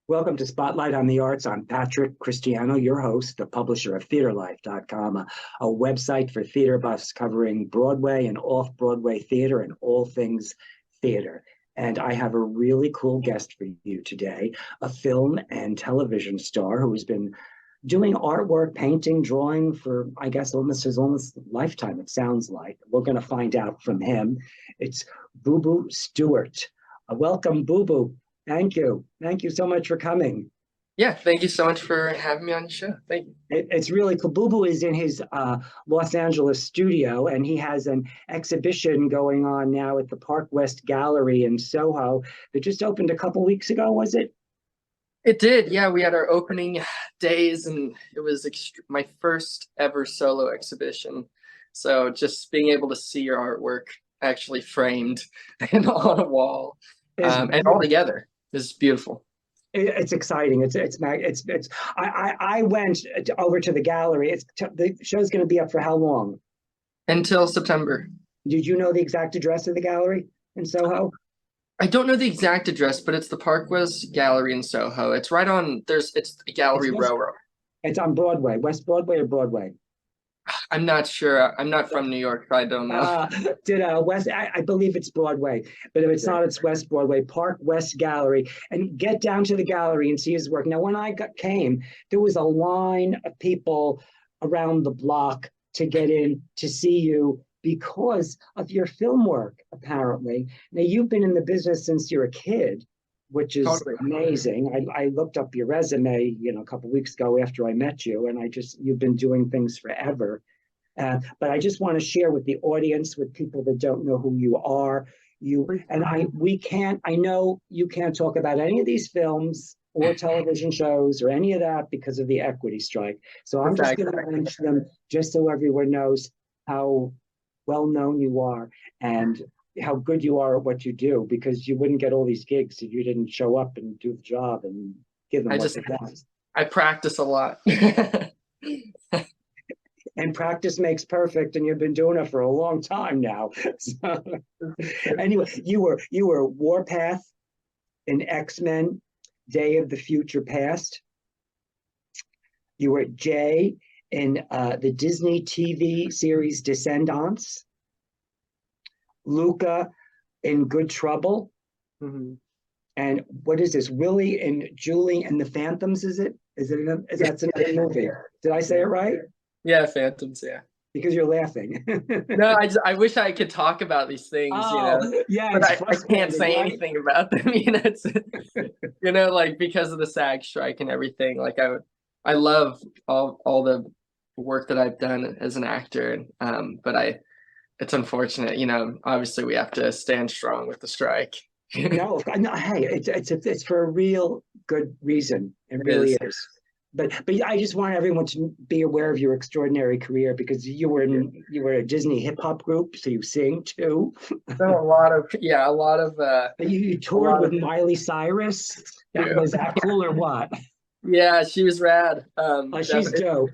Welcome to Spotlight on the Arts. I'm Patrick Cristiano, your host, the publisher of TheaterLife.com, a website for theater buffs covering Broadway and off-Broadway theater and all things theater. And I have a really cool guest for you today, a film and television star who has been doing artwork, painting, drawing for, I guess, almost his lifetime, it sounds like. We're going to find out from him. It's BooBoo Stewart. Welcome, BooBoo. Thank you. Thank you so much for coming. Yeah, thank you so much for having me on the show. Thank you. It's really cool. BooBoo is in his Los Angeles studio, and he has an exhibition going on now at the Park West Gallery in Soho that just opened a couple weeks ago, was it? It did. Yeah, we had our opening days, and it was my first ever solo exhibition. So just being able to see your artwork actually framed and on a wall, and all together is beautiful. It's exciting. I went over to the gallery. The show's going to be up for how long? Until September. Did you know the exact address of the gallery in Soho? I don't know the exact address, but it's the Park West Gallery in Soho. It's right on, it's Gallery Row. It's on Broadway, West Broadway or Broadway? I'm not sure. I'm not from New York, so I don't know. I believe it's Broadway, but if it's not, it's West Broadway, Park West Gallery, and get down to the gallery and see his work. Now, when came, there was a line of people around the block to get in to see you because of your film work, apparently. Now, you've been in the business since you're a kid, which is amazing. I looked up your resume, a couple of weeks ago after I met you, and you've been doing things forever. But I just want to share with the audience, with people that don't know who you are. I know you can't talk about any of these films or television shows or any of that because of the equity strike. So I'm just going to mention them just so everyone knows how well known you are and how good you are at what you do, because you wouldn't get all these gigs if you didn't show up and do the job and give them what they want. I practice a lot. And practice makes perfect, and you've been doing it for a long time now. So, anyway, you were Warpath in X-Men, Day of the Future Past. You were Jay in the Disney TV series Descendants. Luca in Good Trouble. Mm-hmm. And what is this? Willie and Julie and the Phantoms, is it? That's another movie. Did I say it right? Yeah, Phantoms, yeah. Because you're laughing. No, I wish I could talk about these things, Yeah, but I can't say anything about them, it's, like because of the SAG strike and everything. Like I love all the work that I've done as an actor, but it's unfortunate, obviously we have to stand strong with the strike. No, hey, it's for a real good reason. It really is. But I just want everyone to be aware of your extraordinary career, because you were a Disney hip hop group, so you sing too. A lot of. You toured with Miley Cyrus. Was that cool or what? Yeah, she was rad. She's dope.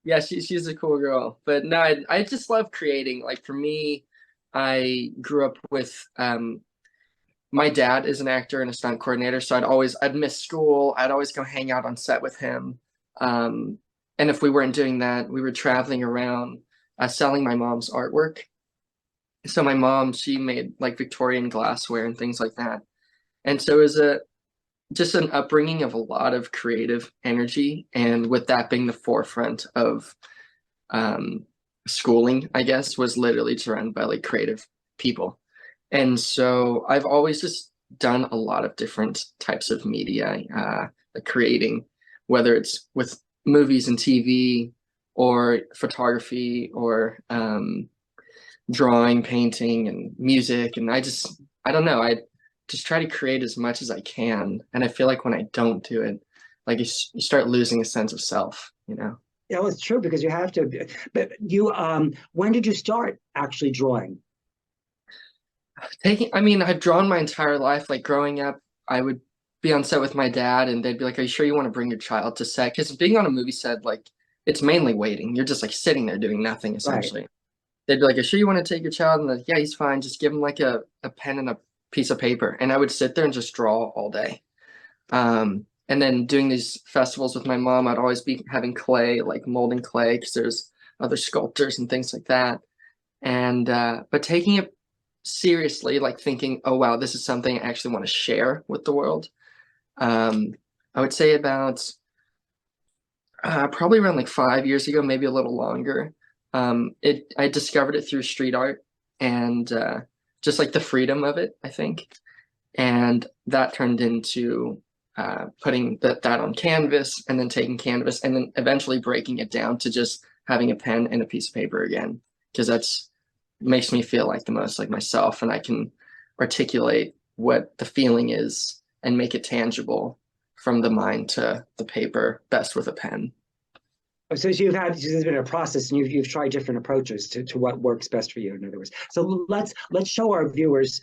Yeah, she's a cool girl. But no, I just love creating. Like for me, I grew up with my dad is an actor and a stunt coordinator, so I'd miss school. I'd always go hang out on set with him. And if we weren't doing that, we were traveling around selling my mom's artwork. So my mom, she made like Victorian glassware and things like that. And so it was just an upbringing of a lot of creative energy. And with that being the forefront of schooling, I guess, was literally surrounded by like creative people. And so I've always just done a lot of different types of media, creating, whether it's with movies and TV or photography or drawing, painting, and music. And I don't know, I just try to create as much as I can. And I feel like when I don't do it, like you start losing a sense of self, Yeah, well, it's true, because you have to. But when did you start actually drawing? I've drawn my entire life. Like growing up, I would be on set with my dad and they'd be like, "Are you sure you want to bring your child to set?" Because being on a movie set, like it's mainly waiting. You're just like sitting there doing nothing essentially. Right. They'd be like, "Are you sure you want to take your child?" And like, "Yeah, he's fine. Just give him like a pen and a piece of paper." And I would sit there and just draw all day. And then doing these festivals with my mom, I'd always be having clay, like molding clay, because there's other sculptors and things like that. And but taking it seriously, like thinking, oh wow, this is something I actually want to share with the world. Um, I would say about probably around like 5 years ago, maybe a little longer. I discovered it through street art and just like the freedom of it, I think. And that turned into putting that on canvas and then taking canvas and then eventually breaking it down to just having a pen and a piece of paper again, because that's makes me feel like the most like myself, and I can articulate what the feeling is and make it tangible from the mind to the paper best with a pen. So there's been a process, and you've tried different approaches to what works best for you. In other words, so let's show our viewers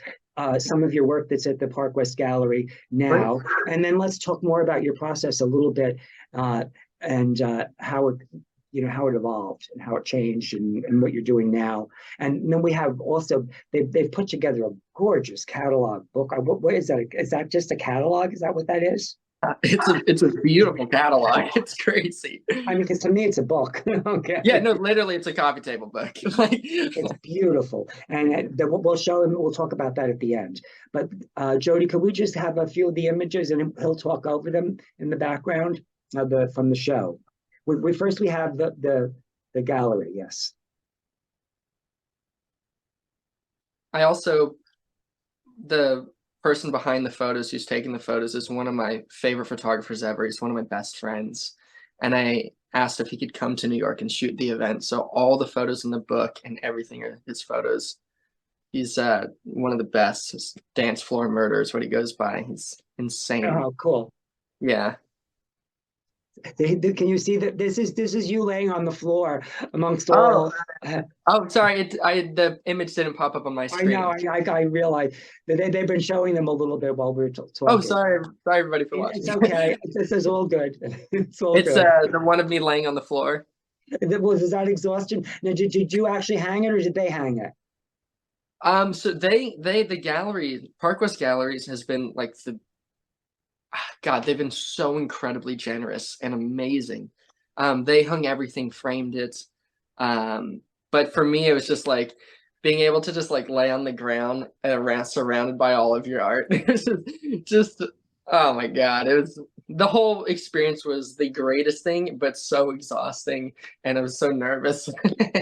some of your work that's at the Park West Gallery Right. now, and then let's talk more about your process a little bit, uh, and how it how it evolved and how it changed, and what you're doing now. And then we have also they've put together a gorgeous catalog book. What is that? Is that just a catalog? Is that what that is? It's a beautiful catalog. It's crazy. I mean, because to me it's a book. Yeah, Okay. no, literally, it's a coffee table book. Like, It's beautiful, and then we'll show him. We'll talk about that at the end. But Jody, could we just have a few of the images, and he'll talk over them in the background of the from the show? We first we have the gallery. Yes. I also the person behind the photos who's taking the photos is one of my favorite photographers ever. He's one of my best friends, and I asked if he could come to New York and shoot the event. So all the photos in the book and everything are his photos. He's one of the best. His dance floor murder is what he goes by. He's insane. Oh, cool. Yeah. Can you see that this is you laying on the floor amongst Oh, all? oh, sorry. The image didn't pop up on my I know. screen. I realize that they've been showing them a little bit while we are Oh, talking. sorry everybody for It's watching. okay. This is all good. It's all It's good. the one of me laying on the floor. Was that exhaustion? Now, did you actually hang it, or did they hang it? So the gallery, Park West Galleries has been like God, they've been so incredibly generous and amazing. They hung everything, framed it. But for me, it was just like being able to just like lay on the ground around surrounded by all of your art. It was just oh my God. It was the whole experience was the greatest thing, but so exhausting. And I was so nervous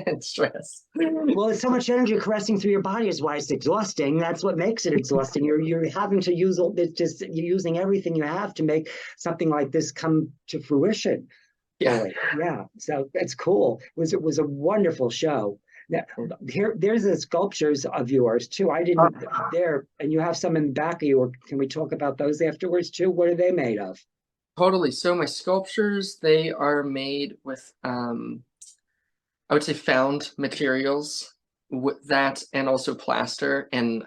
and stressed. Well, it's so much energy caressing through your body is why it's exhausting. That's what makes it exhausting. You're having to use all it's just you're using everything you have to make something like this come to fruition. Yeah. Fully. Yeah. So that's cool. It was a wonderful show. Now, there's the sculptures of yours too. I Uh, didn't there, and you have some in the back of you. Or can we talk about those afterwards too? What are they made of? Totally. So my sculptures, they are made with I would say found materials with that and also plaster and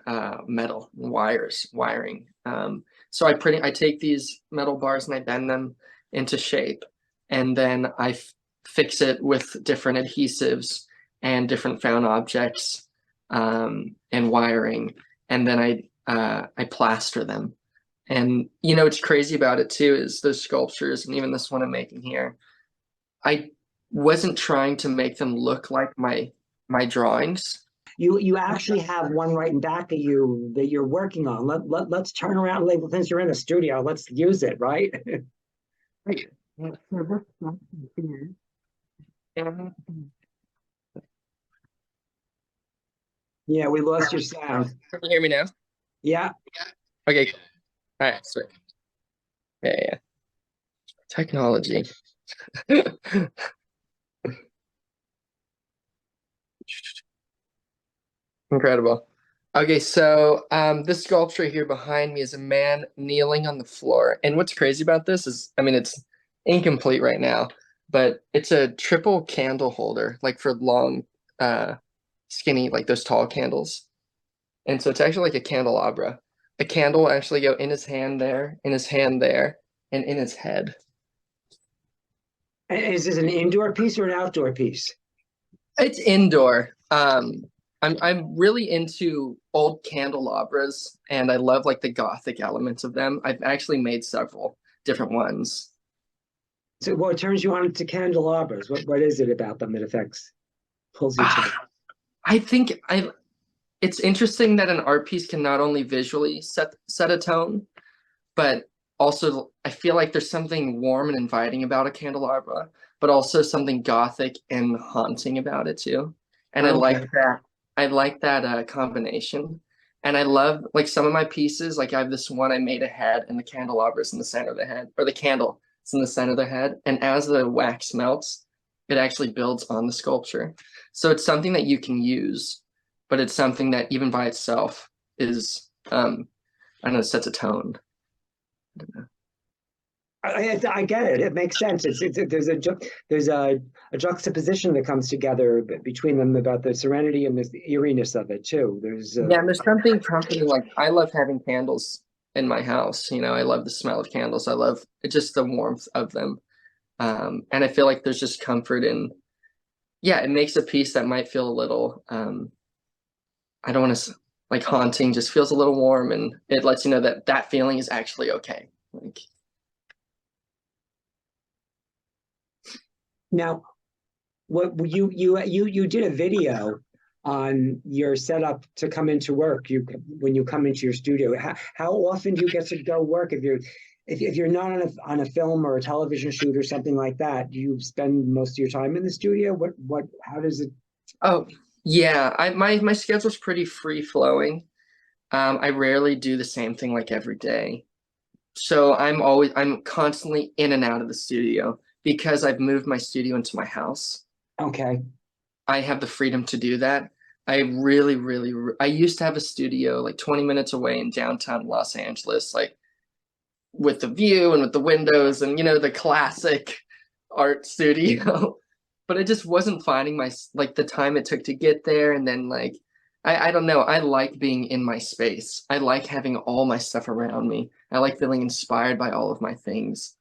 metal wiring. So I take these metal bars and I bend them into shape, and then fix it with different adhesives and different found objects and wiring, and then I plaster them. And you know what's crazy about it too is those sculptures and even this one I'm making here. I wasn't trying to make them look like my drawings. You actually have one right in back of you that you're working on. Let's turn around, like, since you're in the studio, let's use it, right? Right. Yeah, we lost your sound. Can you hear me now? Yeah. Okay. All right. Sorry. Yeah, yeah. Technology. Incredible. Okay, so this sculpture here behind me is a man kneeling on the floor. And what's crazy about this is, I mean, it's incomplete right now, but it's a triple candle holder, like for long, skinny, like those tall candles. And so it's actually like a candelabra. A candle will actually go in his hand there, in his hand there, and in his head. Is this an indoor piece or an outdoor piece? It's indoor. I'm really into old candelabras, and I love like the gothic elements of them. I've actually made several. different ones. So what turns you on to candelabras? What is it about them that affects pulls you to them? I think I it's interesting that an art piece can not only visually set a tone, but also I feel like there's something warm and inviting about a candelabra, but also something gothic and haunting about it too. And I like Okay. that. I like that combination. And I love like some of my pieces. Like I have this one I made a head, and the candelabra is in the center of the head, or the candle is in the center of the head. And as the wax melts, it actually builds on the sculpture. So it's something that you can use, but it's something that even by itself is I don't know, sets a tone. I get it. It makes sense. There's a juxtaposition that comes together between them about the serenity and the eeriness of it too. There's Yeah, and there's something comforting. Like I love having candles in my house. You know, I love the smell of candles. I love just the warmth of them. And I feel like there's just comfort in, yeah, it makes a piece that might feel a little, I don't want to like haunting, just feels a little warm, and it lets you know that that feeling is actually okay. Like, now what you did a video on your setup to come into work. You when you come into your studio, how often do you get to go work if you're not on a film or a television shoot or something like that? Do you spend most of your time in the studio? What how does it? oh, yeah, my schedule's pretty free flowing. I rarely do the same thing like every day. So I'm constantly in and out of the studio because I've moved my studio into my house. Okay. I have the freedom to do that. I used to have a studio like 20 minutes away in downtown Los Angeles, like with the view and with the windows and, you know, the classic art studio. But I just wasn't finding my, like the time it took to get there. And then like, I don't know. I like being in my space. I like having all my stuff around me. I like feeling inspired by all of my things.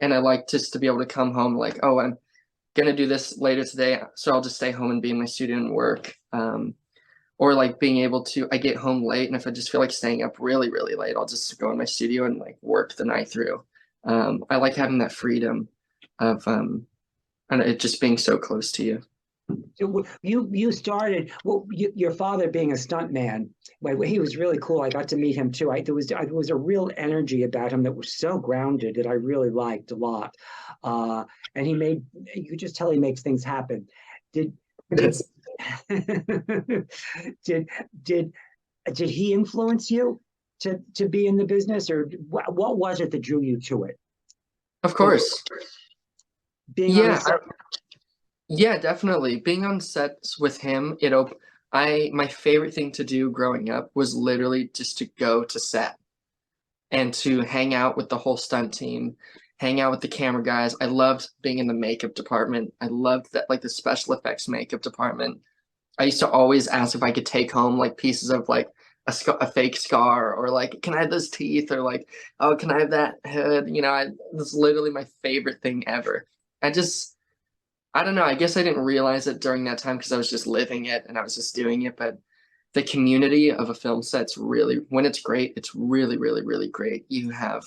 And I like just to be able to come home like, oh, I'm gonna do this later today, so I'll just stay home and be in my studio and work. Or like being able to, I get home late, and if I just feel like staying up really, really late, I'll just go in my studio and like work the night through. I like having that freedom of and it just being so close to you. So you started well. Your father being a stunt man, well, he was really cool. I got to meet him too. There was a real energy about him that was so grounded that I really liked a lot. And he made you could just tell he makes things happen. Did did That's, did did did he influence you to be in the business, or what was it that drew you to it? of Was it course. being on a Yeah, set? yeah, definitely. Being on sets with him, I my favorite thing to do growing up was literally just to go to set and to hang out with the whole stunt team, hang out with the camera guys. I loved being in the makeup department. I loved that, like the special effects makeup department. I used to always ask if I could take home like pieces of like a fake scar, or like, can I have those teeth, or like, oh, can I have that head? You know, that's literally my favorite thing ever. I just, I don't know. I guess I didn't realize it during that time because I was just living it and I was just doing it. But the community of a film set's really, when it's great, it's really, really, really great. You have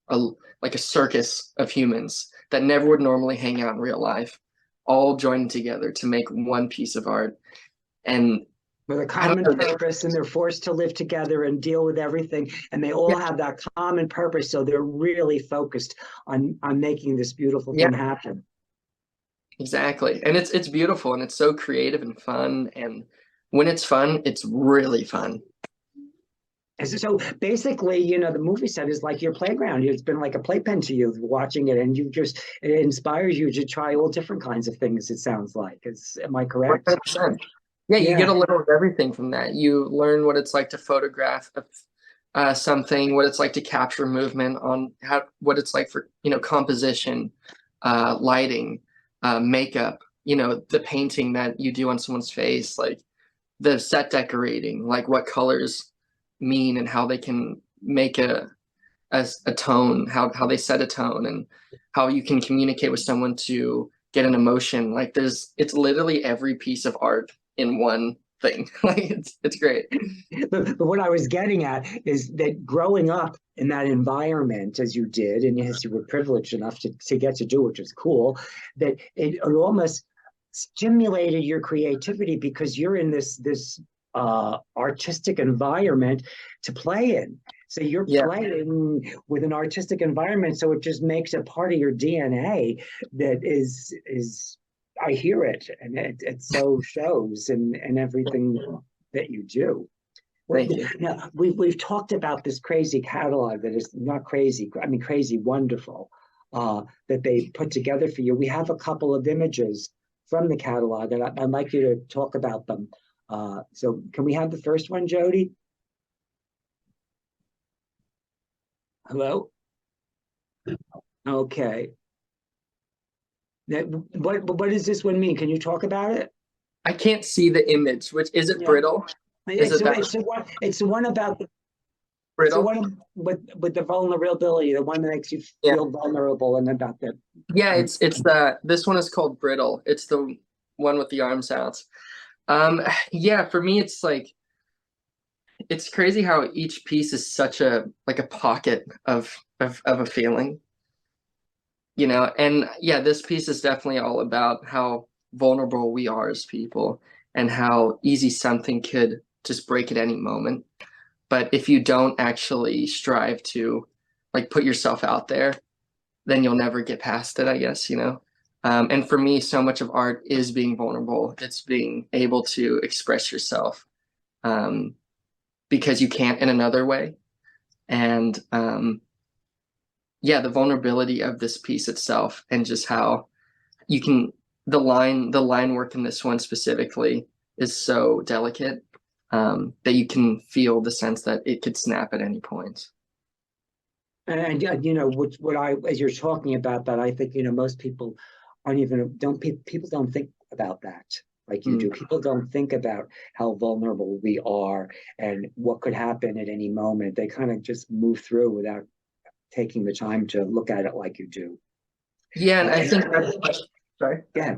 a like a circus of humans that never would normally hang out in real life, all joined together to make one piece of art. And With a I don't common know. purpose, and they're forced to live together and deal with everything, and they all Yeah, have that common purpose, so they're really focused on making this beautiful yeah, thing happen. exactly. And it's beautiful and it's so creative and fun. And when it's fun, it's really fun. And so basically, the movie set is like your playground. It's been like a playpen to you watching it, and it inspires you to try all different kinds of things. It sounds like, am I correct? 100%. Yeah, you get Yeah. a little of everything from that. You learn what it's like to photograph something, what it's like to capture movement on how, what it's like for, composition, lighting, makeup, the painting that you do on someone's face, like the set decorating, like what colors mean and how they can make a tone, how they set a tone, and how you can communicate with someone to get an emotion. Like it's literally every piece of art in one thing. Like it's great. But what I was getting at is that growing up in that environment as you did, and yes, you were privileged enough to get to do, which is cool, that it almost stimulated your creativity because you're in this artistic environment to play in. So you're Yeah, playing with an artistic environment, so it just makes it part of your DNA that is I hear it, and it so shows in everything that you do. Well, thank you. now we've talked about this crazy catalog that is not crazy. I mean, crazy, wonderful that they put together for you. We have a couple of images from the catalog, and I'd like you to talk about them. So, can we have the first one, Jody? Hello. Okay. Now, what does this one mean? Can you talk about it? I can't see the image. Which is it Yeah. brittle? Is It's it the that it's the one about it's the brittle? one with the vulnerability, the one that makes you Yeah. feel vulnerable and about the Yeah, it's that this one is called brittle. It's the one with the arm sounds. Yeah, for me it's like it's crazy how each piece is such a like a pocket of a feeling, you know. And yeah, this piece is definitely all about how vulnerable we are as people and how easy something could just break at any moment. But if you don't actually strive to like put yourself out there, then you'll never get past it, I guess, you know. And for me, so much of art is being vulnerable. It's being able to express yourself, um, because you can't in another way. And yeah, the vulnerability of this piece itself, and just how you can the line work in this one specifically is so delicate, that you can feel the sense that it could snap at any point. and you know what I as you're talking about that I think most people aren't even don't people don't think about that like you Mm. do. People don't think about how vulnerable we are and what could happen at any moment. They kind of just move through without taking the time to look at it like you do. Yeah, and I think And that's sorry. yeah,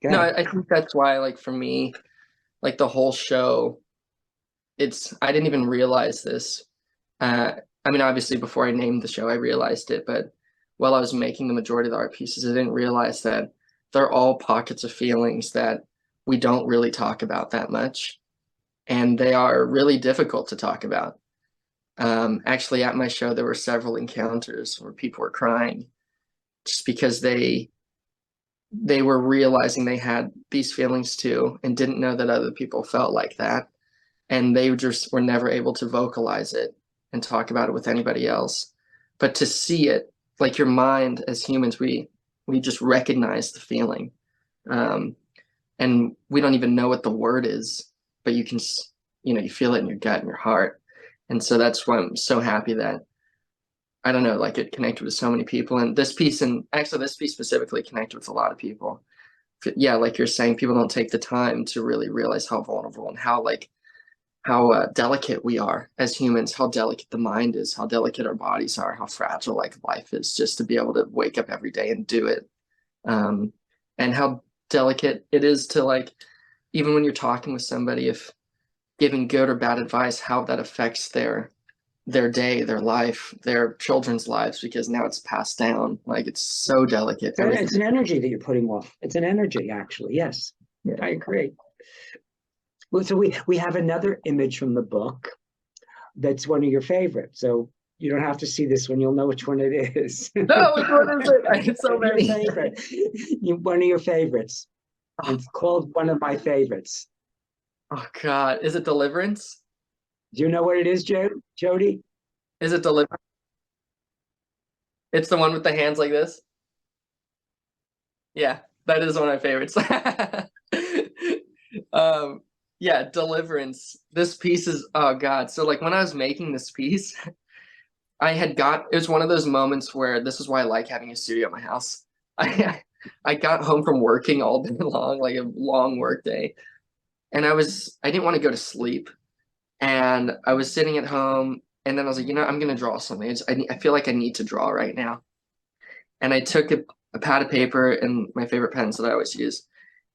go No, ahead. I think that's why, like for me, like the whole show, it's I didn't even realize this. Uh, I mean, obviously, before I named the show, I realized it, but while I was making the majority of the art pieces, I didn't realize that they're all pockets of feelings that we don't really talk about that much, and they are really difficult to talk about. Actually, at my show, there were several encounters where people were crying just because they were realizing they had these feelings too and didn't know that other people felt like that, and they just were never able to vocalize it and talk about it with anybody else. But to see it, like your mind as humans, we just recognize the feeling, um, and we don't even know what the word is, but you can, you feel it in your gut and your heart. And so that's why I'm so happy that I don't know, like it connected with so many people. And this piece, and actually this piece specifically, connected with a lot of people. Yeah, like you're saying, people don't take the time to really realize how vulnerable and how delicate we are as humans, how delicate the mind is, how delicate our bodies are, how fragile like life is, just to be able to wake up every day and do it. Um, and how delicate it is to like, even when you're talking with somebody, if giving good or bad advice, how that affects their day, their life, their children's lives, because now it's passed down. Like it's so delicate. So Everything. it's an energy that you're putting off. It's an energy, actually. Yes, Yeah. I agree. Well, so we have another image from the book that's one of your favorites. So you don't have to see this one. You'll know which one it is. No, which one is it? I have so Your many. favorite. One of your favorites. Oh, It's called one of my favorites. oh God, is it Deliverance? Do you know what it is, Jody? Is it Deliverance? It's the one with the hands like this. Yeah, that is one of my favorites. um, yeah, Deliverance. This piece is, oh God. So like when I was making this piece, it was one of those moments where this is why I like having a studio at my house. I got home from working all day long, like a long work day, and I didn't want to go to sleep, and I was sitting at home, and then I was like, I'm gonna draw something. I feel like I need to draw right now, and I took a pad of paper and my favorite pens that I always use,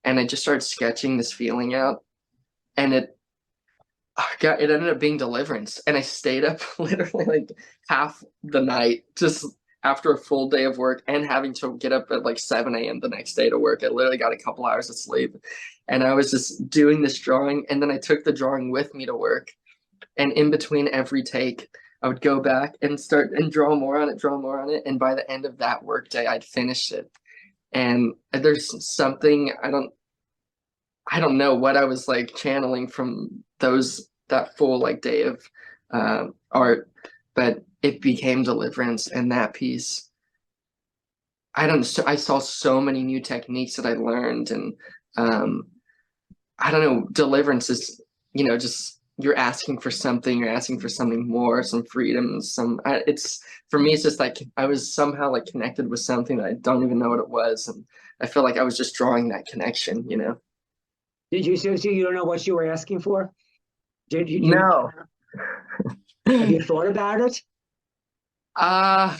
and I just started sketching this feeling out. and it ended up being Deliverance, and I stayed up literally like half the night just after a full day of work and having to get up at like 7 a.m. the next day to work. I literally got a couple hours of sleep, and I was just doing this drawing, and then I took the drawing with me to work, and in between every take, I would go back and start and draw more on it, draw more on it, and by the end of that workday, I'd finished it. And there's something I don't know what I was like channeling from that full like day of art, but it became Deliverance, and that piece. I saw so many new techniques that I learned, and um, I don't know. Deliverance is just you're asking for something more, some freedom, it's for me. It's just like I was somehow like connected with something that I don't even know what it was, and I feel like I was just drawing that connection. Did you so you don't know what you were asking for? Did you No. have you thought about it? Uh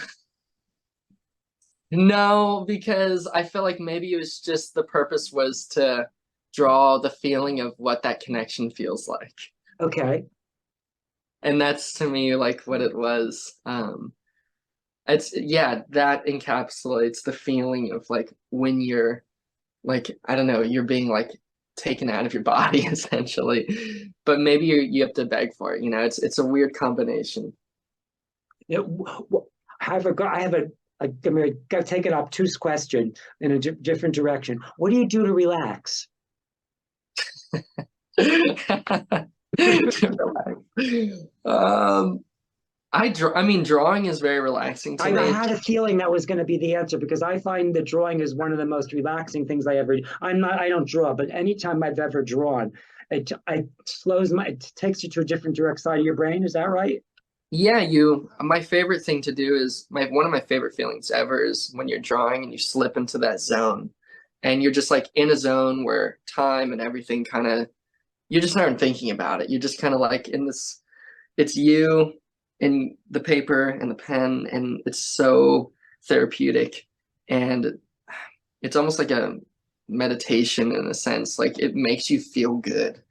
no, because I feel like maybe it was just the purpose was to draw the feeling of what that connection feels like. Okay. And that's to me like what it was. It's yeah, that encapsulates the feeling of like when you're like, I don't know, you're being like taken out of your body essentially. But maybe you have to beg for it. It's a weird combination. Yeah, I have I'm going to take an obtuse question in a different direction. What do you do to relax? um I mean, drawing is very relaxing to I me. had a feeling that was going to be the answer because I find that drawing is one of the most relaxing things I ever do. I don't draw, but anytime I've ever drawn, it takes you to a different direct side of your brain. Is that right? Yeah, my favorite thing to do is one of my favorite feelings ever is when you're drawing and you slip into that zone, and you're just like in a zone where time and everything kind of, you just aren't thinking about it. You're just kind of like in this, it's you and the paper and the pen, and it's so therapeutic, and it's almost like a meditation in a sense. Like it makes you feel good.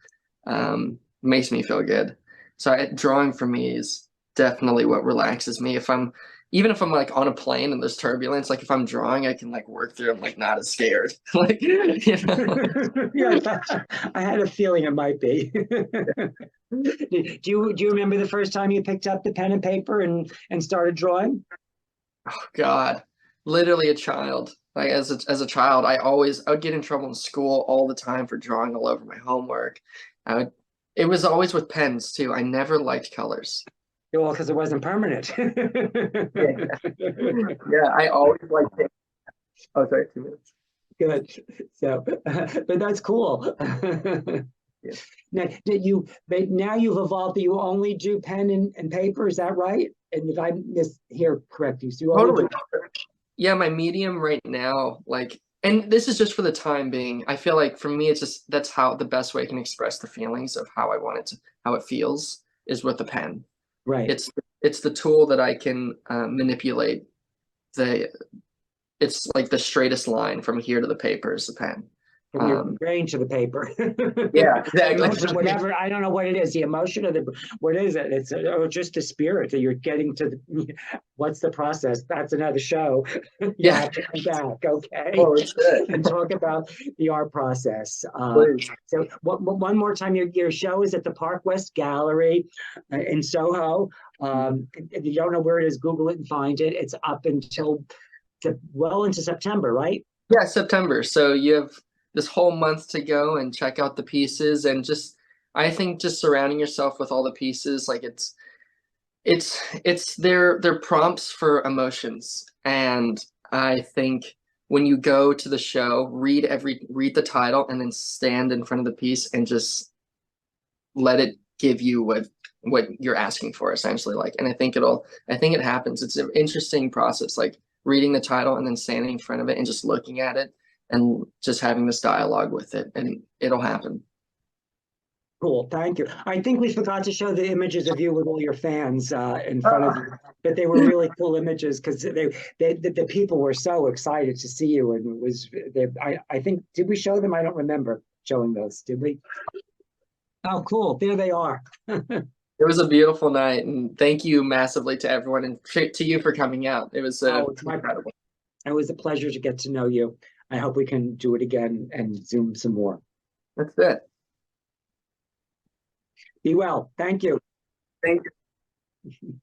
Makes me feel good. So drawing for me is definitely what relaxes me. Even if I'm like on a plane and there's turbulence, like if I'm drawing, I can like work through. I'm like not as scared. Like Yeah, I had a feeling it might be. Do you remember the first time you picked up the pen and paper and started drawing? Oh God, literally a child. Like as a child, I would get in trouble in school all the time for drawing all over my homework. I would, it was always with pens too. I never liked colors. Well, because it wasn't permanent. Yeah, yeah. I always liked it. Oh, sorry, 2 minutes. Good. So, but that's cool. Yeah. Now you've evolved that you only do pen and paper, is that right? And if I miss here correctly, so you only Totally. do Yeah, my medium right now, like, and this is just for the time being. I feel like for me, it's just that's how the best way I can express the feelings of how I want it to, how it feels is with the pen. right. It's the tool that I can manipulate the. It's like the straightest line from here to the paper is the pen. From your Um, brain to the paper. yeah, Emotion, exactly. whatever. I don't know what it is. The emotion of the what is it? It's just the spirit that you're getting to. What's the process? That's another show. You'll Yeah. have to come back, okay, Oh, it's good. and talk about the art process. Please. So one more time, your show is at the Park West Gallery in Soho. If you don't know where it is, Google it and find it. It's up until well into September, right? Yeah, September. So you have this whole month to go and check out the pieces, and just I think just surrounding yourself with all the pieces, like it's they're prompts for emotions. And I think when you go to the show, read the title and then stand in front of the piece and just let it give you what you're asking for essentially. Like, and I think it happens. It's an interesting process, like reading the title and then standing in front of it and just looking at it and just having this dialogue with it, and it'll happen. Cool, thank you. I think we forgot to show the images of you with all your fans in front of you, but they were really cool images because the people were so excited to see you, and it was I think did we show them? I don't remember showing those. Did we? Oh, cool. There they are. It was a beautiful night, and thank you massively to everyone and to you for coming out. It was Oh, it's my, incredible. it was a pleasure to get to know you. I hope we can do it again and Zoom some more. That's it. Be well. Thank you. Thank you.